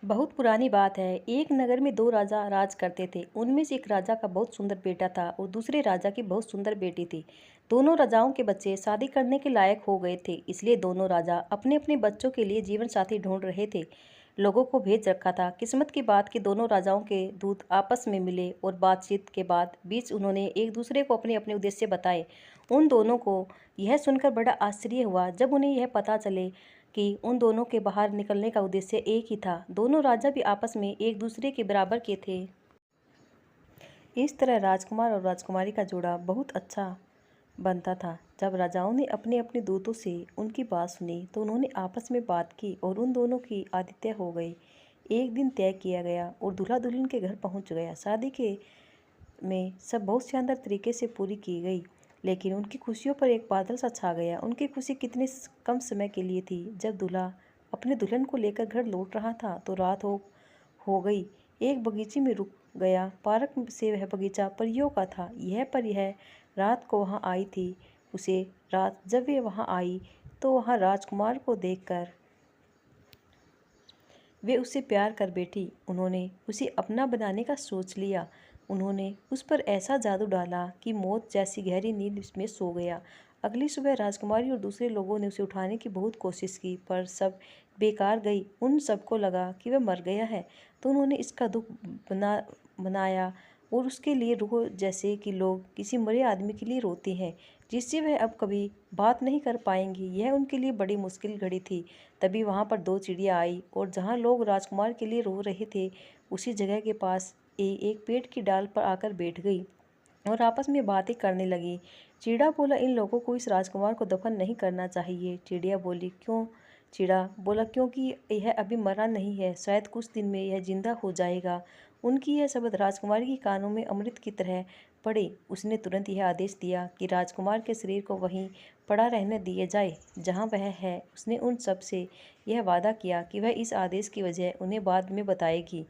बहुत पुरानी बात है। एक नगर में दो राजा राज करते थे। उनमें से एक राजा का बहुत सुंदर बेटा था और दूसरे राजा की बहुत सुंदर बेटी थी। दोनों राजाओं के बच्चे शादी करने के लायक हो गए थे, इसलिए दोनों राजा अपने अपने बच्चों के लिए जीवन साथी ढूंढ रहे थे। लोगों को भेज रखा था। किस्मत की बात कि दोनों राजाओं के दूत आपस में मिले और बातचीत के बाद बीच उन्होंने एक दूसरे को अपने अपने उद्देश्य बताए। उन दोनों को यह सुनकर बड़ा आश्चर्य हुआ जब उन्हें यह पता चले कि उन दोनों के बाहर निकलने का उद्देश्य एक ही था। दोनों राजा भी आपस में एक दूसरे के बराबर के थे। इस तरह राजकुमार और राजकुमारी का जोड़ा बहुत अच्छा बनता था। जब राजाओं ने अपने अपने दूतों से उनकी बात सुनी तो उन्होंने आपस में बात की और उन दोनों की आतिथ्य हो गई। एक दिन तय किया गया और दूल्हा दुल्हन के घर पहुंच गया। शादी के में सब बहुत शानदार तरीके से पूरी की गई, लेकिन उनकी खुशियों पर एक बादल सा छा गया। उनकी खुशी कितने कम समय के लिए थी। जब दूल्हा अपने दुल्हन को लेकर घर लौट रहा था तो रात हो गई। एक बगीचे में रुक गया। पार्क से वह बगीचा परियों का था। यह पर यह रात को वहाँ आई थी। उसे रात जब वे वहाँ आई तो वहाँ राजकुमार को देखकर वे उससे प्यार कर बैठी। उन्होंने उसे अपना बनाने का सोच लिया। उन्होंने उस पर ऐसा जादू डाला कि मौत जैसी गहरी नींद में सो गया। अगली सुबह राजकुमारी और दूसरे लोगों ने उसे उठाने की बहुत कोशिश की, पर सब बेकार गई। उन सबको लगा कि वह मर गया है, तो उन्होंने इसका दुख बनाया और उसके लिए रो, जैसे कि लोग किसी मरे आदमी के लिए रोते हैं जिससे वह अब कभी बात नहीं कर पाएंगी। यह उनके लिए बड़ी मुश्किल घड़ी थी। तभी वहाँ पर दो चिड़िया आई और जहाँ लोग राजकुमार के लिए रो रहे थे उसी जगह के पास एक पेड़ की डाल पर आकर बैठ गई और आपस में बातें करने लगी। चिड़ा बोला, इन लोगों को इस राजकुमार को दफन नहीं करना चाहिए। चिड़िया बोली, क्यों? चिड़ा बोला, क्योंकि यह अभी मरा नहीं है, शायद कुछ दिन में यह जिंदा हो जाएगा। उनकी यह शब्द राजकुमारी के कानों में अमृत की तरह पड़े। उसने तुरंत यह आदेश दिया कि राजकुमार के शरीर को वहीं पड़ा रहने दिया जाए जहाँ वह है। उसने उन सब से यह वादा किया कि वह इस आदेश की वजह उन्हें बाद में बताएगी।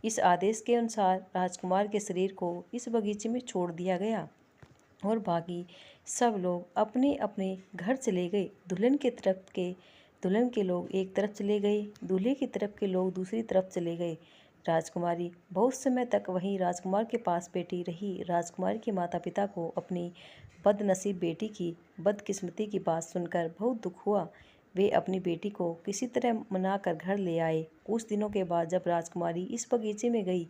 इस आदेश के अनुसार राजकुमार के शरीर को इस बगीचे में छोड़ दिया गया और बाकी सब लोग अपने अपने घर चले गए। दुल्हन के लोग एक तरफ चले गए, दूल्हे की तरफ के लोग दूसरी तरफ चले गए। राजकुमारी बहुत समय तक वहीं राजकुमार के पास बैठी रही। राजकुमारी के माता पिता को अपनी बदनसीब बेटी की बदकिस्मती की बात सुनकर बहुत दुख हुआ। वे अपनी बेटी को किसी तरह मनाकर घर ले आए। कुछ दिनों के बाद जब राजकुमारी इस बगीचे में गई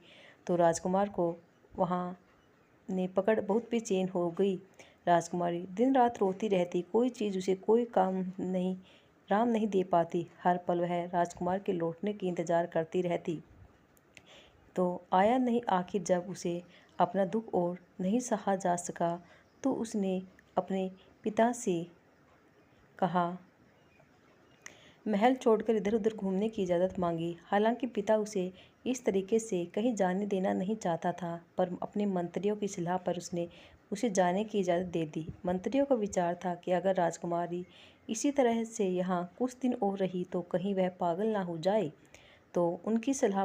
तो राजकुमार को वहाँ ने पकड़ बहुत बेचैन हो गई। राजकुमारी दिन रात रोती रहती। कोई चीज़ उसे कोई काम नहीं राम नहीं दे पाती। हर पल वह राजकुमार के लौटने की इंतजार करती रहती, तो आया नहीं। आखिर जब उसे अपना दुख और नहीं सहा जा सका तो उसने अपने पिता से कहा, महल छोड़कर इधर उधर घूमने की इजाज़त मांगी। हालांकि पिता उसे इस तरीके से कहीं जाने देना नहीं चाहता था, पर अपने मंत्रियों की सलाह पर उसने उसे जाने की इजाज़त दे दी। मंत्रियों का विचार था कि अगर राजकुमारी इसी तरह से यहाँ कुछ दिन और रही तो कहीं वह पागल ना हो जाए। तो उनकी सलाह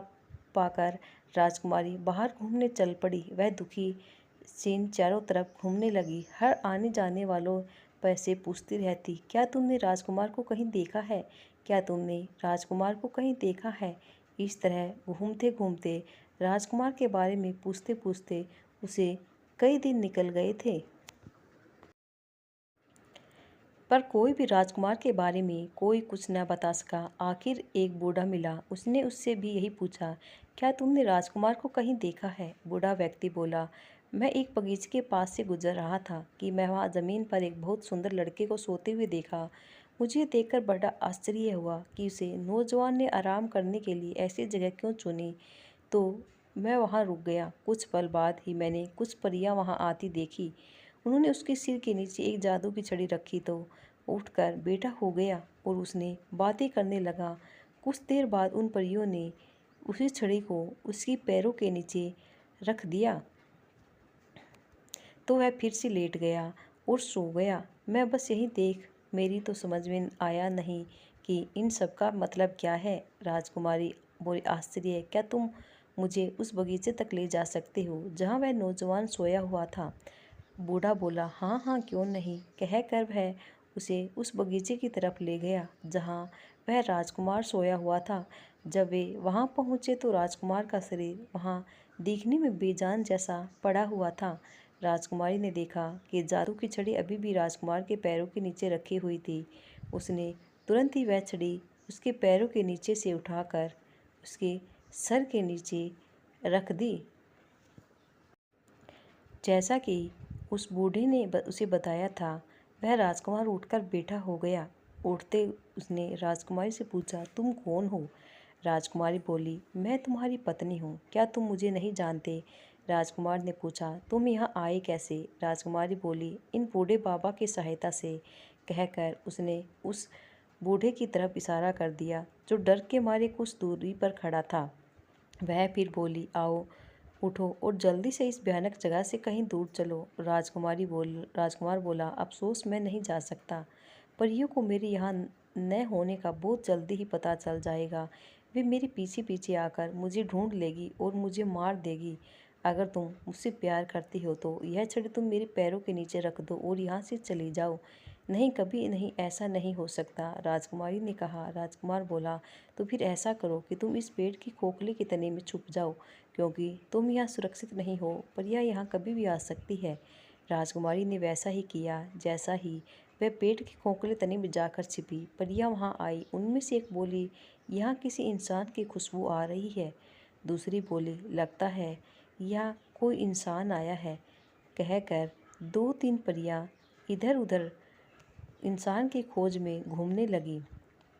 पाकर राजकुमारी बाहर घूमने चल पड़ी। वह दुखी सीन चारों तरफ घूमने लगी। हर आने जाने वालों पैसे पूछती रहती, क्या तुमने राजकुमार को कहीं देखा है? क्या तुमने राजकुमार को कहीं देखा है? इस तरह घूमते घूमते राजकुमार के बारे में पूछते पूछते उसे कई दिन निकल गए थे, पर कोई भी राजकुमार के बारे में कोई कुछ न बता सका। आखिर एक बूढ़ा मिला। उसने उससे भी यही पूछा, क्या तुमने राजकुमार को कहीं देखा है? बूढ़ा व्यक्ति बोला, मैं एक बगीचे के पास से गुजर रहा था कि मैं वहाँ ज़मीन पर एक बहुत सुंदर लड़के को सोते हुए देखा। मुझे देखकर बड़ा आश्चर्य हुआ कि उसे नौजवान ने आराम करने के लिए ऐसी जगह क्यों चुनी। तो मैं वहाँ रुक गया। कुछ पल बाद ही मैंने कुछ परियां वहाँ आती देखी। उन्होंने उसके सिर के नीचे एक जादू की छड़ी रखी तो उठकर बैठा हो गया और उसने बातें करने लगा। कुछ देर बाद उन परियों ने उसी छड़ी को उसकी पैरों के नीचे रख दिया तो वह फिर से लेट गया और सो गया। मैं बस यही देख मेरी तो समझ में आया नहीं कि इन सब का मतलब क्या है। राजकुमारी बोली, आश्चर्य, क्या तुम मुझे उस बगीचे तक ले जा सकते हो जहाँ वह नौजवान सोया हुआ था? बूढ़ा बोला, हाँ हाँ, क्यों नहीं। कहकर वह उसे उस बगीचे की तरफ ले गया जहाँ वह राजकुमार सोया हुआ था। जब वे वहां पहुंचे तो राजकुमार का शरीर वहां दिखने में बेजान जैसा पड़ा हुआ था। राजकुमारी ने देखा कि जादू की छड़ी अभी भी राजकुमार के पैरों के नीचे रखी हुई थी। उसने तुरंत ही वह छड़ी उसके पैरों के नीचे से उठाकर उसके सर के नीचे रख दी। जैसा कि उस बूढ़े ने उसे बताया था, वह राजकुमार उठकर बैठा हो गया। उठते उसने राजकुमारी से पूछा, तुम कौन हो? राजकुमारी बोली, मैं तुम्हारी पत्नी हूँ, क्या तुम मुझे नहीं जानते? राजकुमार ने पूछा, तुम यहाँ आए कैसे? राजकुमारी बोली, इन बूढ़े बाबा की सहायता से। कहकर उसने उस बूढ़े की तरफ इशारा कर दिया जो डर के मारे कुछ दूरी पर खड़ा था। वह फिर बोली, आओ, उठो और जल्दी से इस भयानक जगह से कहीं दूर चलो। राजकुमार बोला, अफसोस मैं नहीं जा सकता। परियों को मेरे यहाँ न होने का बहुत जल्दी ही पता चल जाएगा। वे मेरे पीछे पीछे आकर मुझे ढूंढ लेगी और मुझे मार देगी। अगर तुम मुझसे प्यार करती हो तो यह छड़ी तुम मेरे पैरों के नीचे रख दो और यहाँ से चली जाओ। नहीं, कभी नहीं, ऐसा नहीं हो सकता, राजकुमारी ने कहा। राजकुमार बोला, तो फिर ऐसा करो कि तुम इस पेड़ की खोखले के तने में छुप जाओ, क्योंकि तुम यहाँ सुरक्षित नहीं हो, पर यह यहाँ कभी भी आ सकती है। राजकुमारी ने वैसा ही किया। जैसा ही वह पेड़ के खोखले तने में जाकर छिपी, परियां वहाँ आई। उनमें से एक बोली, यहाँ किसी इंसान की खुशबू आ रही है। दूसरी बोली, लगता है यह कोई इंसान आया है। कहकर दो तीन परियां इधर उधर इंसान की खोज में घूमने लगी।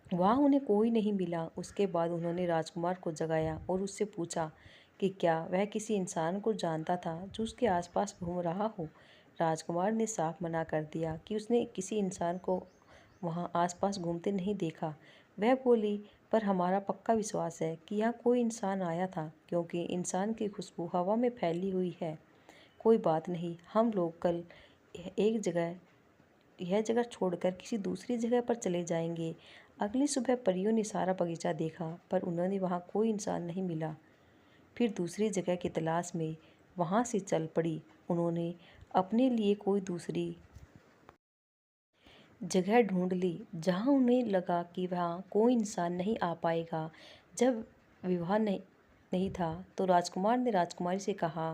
वहाँ उन्हें कोई नहीं मिला। उसके बाद उन्होंने राजकुमार को जगाया और उससे पूछा कि क्या वह किसी इंसान को जानता था जो उसके आसपास घूम रहा हो। राजकुमार ने साफ मना कर दिया कि उसने किसी इंसान को वहाँ आसपास घूमते नहीं देखा। वह बोली, पर हमारा पक्का विश्वास है कि यहाँ कोई इंसान आया था, क्योंकि इंसान की खुशबू हवा में फैली हुई है। कोई बात नहीं, हम लोग कल यह जगह छोड़कर किसी दूसरी जगह पर चले जाएंगे। अगली सुबह परियों ने सारा बगीचा देखा, पर उन्होंने वहाँ कोई इंसान नहीं मिला। फिर दूसरी जगह की तलाश में वहाँ से चल पड़ी। उन्होंने अपने लिए कोई दूसरी जगह ढूंढ ली जहाँ उन्हें लगा कि वहाँ कोई इंसान नहीं आ पाएगा। जब विवाह नहीं था तो राजकुमार ने राजकुमारी से कहा,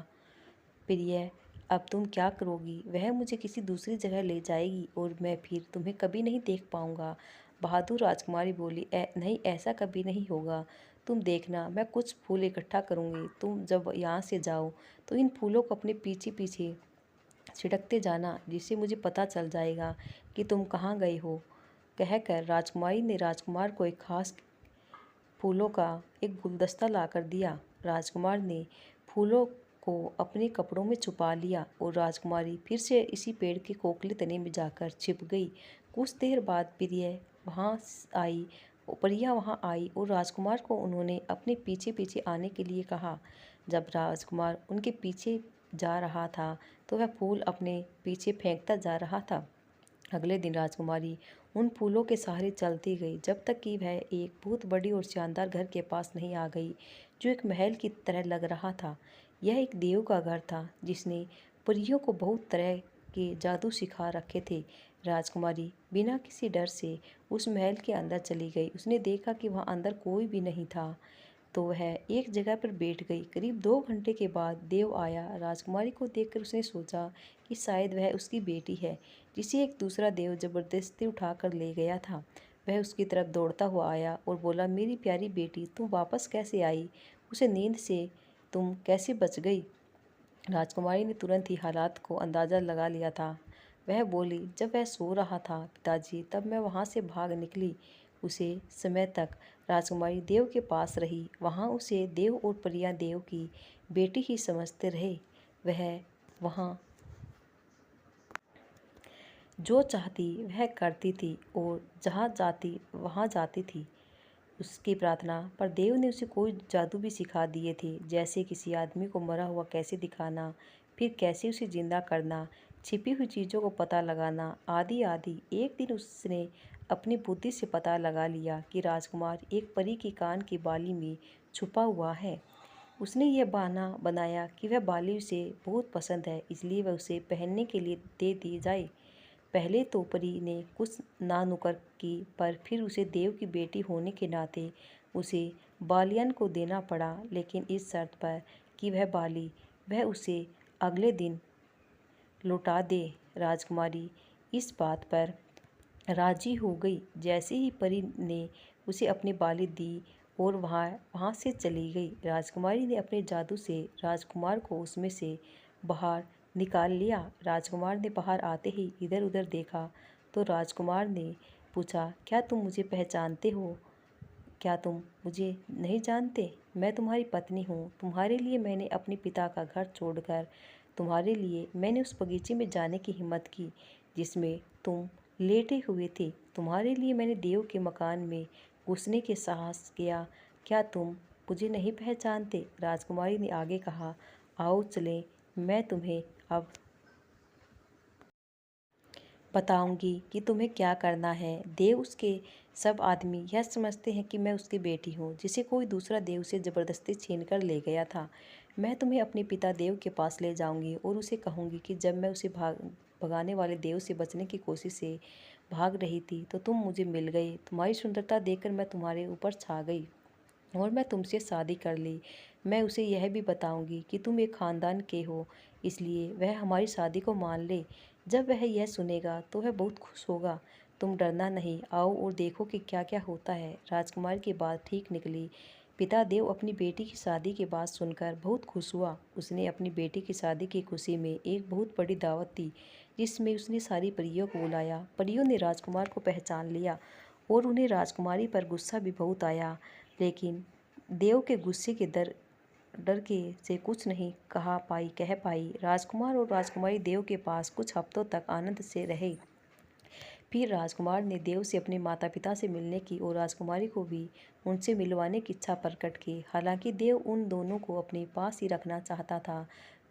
प्रिय, अब तुम क्या करोगी? वह मुझे किसी दूसरी जगह ले जाएगी और मैं फिर तुम्हें कभी नहीं देख पाऊंगा। बहादुर राजकुमारी बोली, नहीं, ऐसा कभी नहीं होगा। तुम देखना, मैं कुछ फूल इकट्ठा करूंगी। तुम जब यहाँ से जाओ तो इन फूलों को अपने पीछे पीछे छिड़कते जाना, जिससे मुझे पता चल जाएगा कि तुम कहाँ गए हो। कहकर राजकुमारी ने राजकुमार को एक खास फूलों का एक गुलदस्ता लाकर दिया। राजकुमार ने फूलों को अपने कपड़ों में छुपा लिया और राजकुमारी फिर से इसी पेड़ के खोखले तने में जाकर छिप गई। कुछ देर बाद परियां वहाँ आई और राजकुमार को उन्होंने अपने पीछे पीछे आने के लिए कहा। जब राजकुमार उनके पीछे जा रहा था तो वह फूल अपने पीछे फेंकता जा रहा था। अगले दिन राजकुमारी उन फूलों के सहारे चलती गई जब तक कि वह एक बहुत बड़ी और शानदार घर के पास नहीं आ गई, जो एक महल की तरह लग रहा था। यह एक देव का घर था जिसने परियों को बहुत तरह के जादू सिखा रखे थे। राजकुमारी बिना किसी डर से उस महल के अंदर चली गई। उसने देखा कि वहाँ अंदर कोई भी नहीं था, तो वह एक जगह पर बैठ गई। करीब 2 घंटे के बाद देव आया। राजकुमारी को देखकर उसने सोचा कि शायद वह उसकी बेटी है, जिसे एक दूसरा देव जबरदस्ती उठाकर ले गया था। वह उसकी तरफ दौड़ता हुआ आया और बोला, मेरी प्यारी बेटी, तुम वापस कैसे आई? उसे नींद से तुम कैसे बच गई? राजकुमारी ने तुरंत ही हालात को अंदाज़ा लगा लिया था। वह बोली, जब वह सो रहा था पिताजी, तब मैं वहाँ से भाग निकली। उसे समय तक राजकुमारी देव के पास रही। वहाँ उसे देव और परियां देव की बेटी ही समझते रहे। वह वहाँ जो चाहती वह करती थी और जहाँ जाती वहाँ जाती थी उसकी प्रार्थना पर। देव ने उसे कोई जादू भी सिखा दिए थे, जैसे किसी आदमी को मरा हुआ कैसे दिखाना, फिर कैसे उसे जिंदा करना, छिपी हुई चीज़ों को पता लगाना, आदि आदि। एक दिन उसने अपनी बुद्धि से पता लगा लिया कि राजकुमार एक परी की कान की बाली में छुपा हुआ है। उसने यह बहाना बनाया कि वह बाली उसे बहुत पसंद है, इसलिए वह उसे पहनने के लिए दे दी जाए। पहले तो परी ने कुछ ना नुकर की, पर फिर उसे देव की बेटी होने के नाते उसे बालियन को देना पड़ा, लेकिन इस शर्त पर कि वह बाली वह उसे अगले दिन लौटा दे। राजकुमारी इस बात पर राजी हो गई। जैसे ही परी ने उसे अपनी बाली दी और वहाँ से चली गई, राजकुमारी ने अपने जादू से राजकुमार को उसमें से बाहर निकाल लिया। राजकुमार ने बाहर आते ही इधर उधर देखा तो राजकुमार ने पूछा, क्या तुम मुझे पहचानते हो? क्या तुम मुझे नहीं जानते? मैं तुम्हारी पत्नी हूँ। तुम्हारे लिए मैंने अपने पिता का घर छोड़कर तुम्हारे लिए मैंने उस बगीचे में जाने की हिम्मत की जिसमें तुम लेटे हुए थे। तुम्हारे लिए मैंने देव के मकान में घुसने के साहस किया। क्या तुम मुझे नहीं पहचानते? राजकुमारी ने आगे कहा, आओ चलें, मैं तुम्हें अब बताऊंगी कि तुम्हें क्या करना है। देव उसके सब आदमी यह समझते हैं कि मैं उसकी बेटी हूँ जिसे कोई दूसरा देव से ज़बरदस्ती छीन कर ले गया था। मैं तुम्हें अपने पिता देव के पास ले जाऊंगी और उसे कहूंगी कि जब मैं उसे भगाने वाले देव से बचने की कोशिश से भाग रही थी तो तुम मुझे मिल गए। तुम्हारी सुंदरता देखकर मैं तुम्हारे ऊपर छा गई और मैं तुमसे शादी कर ली। मैं उसे यह भी बताऊंगी कि तुम एक ख़ानदान के हो, इसलिए वह हमारी शादी को मान ले। जब वह यह सुनेगा तो वह बहुत खुश होगा। तुम डरना नहीं, आओ और देखो कि क्या क्या होता है। राजकुमार की बात ठीक निकली। पिता देव अपनी बेटी की शादी की बात सुनकर बहुत खुश हुआ। उसने अपनी बेटी की शादी की खुशी में एक बहुत बड़ी दावत दी जिसमें उसने सारी परियों को बुलाया। परियों ने राजकुमार को पहचान लिया और उन्हें राजकुमारी पर गुस्सा भी बहुत आया, लेकिन देव के गुस्से के डर के से कुछ नहीं कह पाई। राजकुमार और राजकुमारी देव के पास कुछ हफ्तों तक आनंद से रहे। फिर राजकुमार ने देव से अपने माता पिता से मिलने की और राजकुमारी को भी उनसे मिलवाने की इच्छा प्रकट की। हालांकि देव उन दोनों को अपने पास ही रखना चाहता था,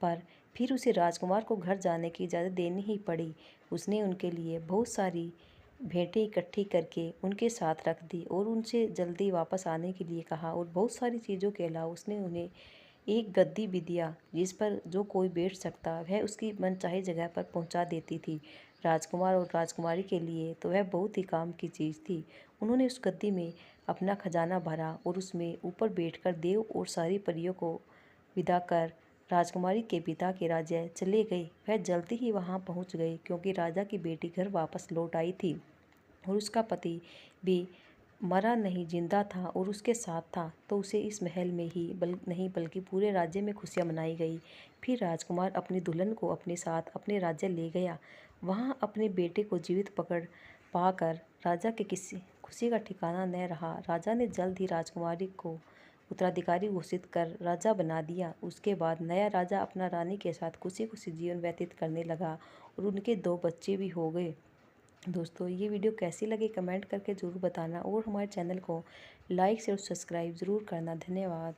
पर फिर उसे राजकुमार को घर जाने की इजाज़त देनी ही पड़ी। उसने उनके लिए बहुत सारी भेंटें इकट्ठी करके उनके साथ रख दी और उनसे जल्दी वापस आने के लिए कहा, और बहुत सारी चीज़ों के अलावा उसने उन्हें एक गद्दी भी दिया जिस पर जो कोई बैठ सकता वह उसकी मनचाही जगह पर पहुंचा देती थी। राजकुमार और राजकुमारी के लिए तो वह बहुत ही काम की चीज़ थी। उन्होंने उस गद्दी में अपना खजाना भरा और उसमें ऊपर बैठकर देव और सारी परियों को विदा कर राजकुमारी के पिता के राज्य चले गए। वह जल्दी ही वहां पहुंच गए क्योंकि राजा की बेटी घर वापस लौट आई थी और उसका पति भी मरा नहीं जिंदा था और उसके साथ था, तो उसे इस महल में ही नहीं बल्कि पूरे राज्य में खुशियां मनाई गई। फिर राजकुमार अपनी दुल्हन को अपने साथ अपने राज्य ले गया। वहाँ अपने बेटे को जीवित पकड़ पाकर राजा के किसी खुशी का ठिकाना न रहा। राजा ने जल्द ही राजकुमारी को उत्तराधिकारी घोषित कर राजा बना दिया। उसके बाद नया राजा अपना रानी के साथ खुशी खुशी जीवन व्यतीत करने लगा और उनके 2 बच्चे भी हो गए। दोस्तों, ये वीडियो कैसी लगी कमेंट करके ज़रूर बताना और हमारे चैनल को लाइक शेयर और सब्सक्राइब ज़रूर करना। धन्यवाद।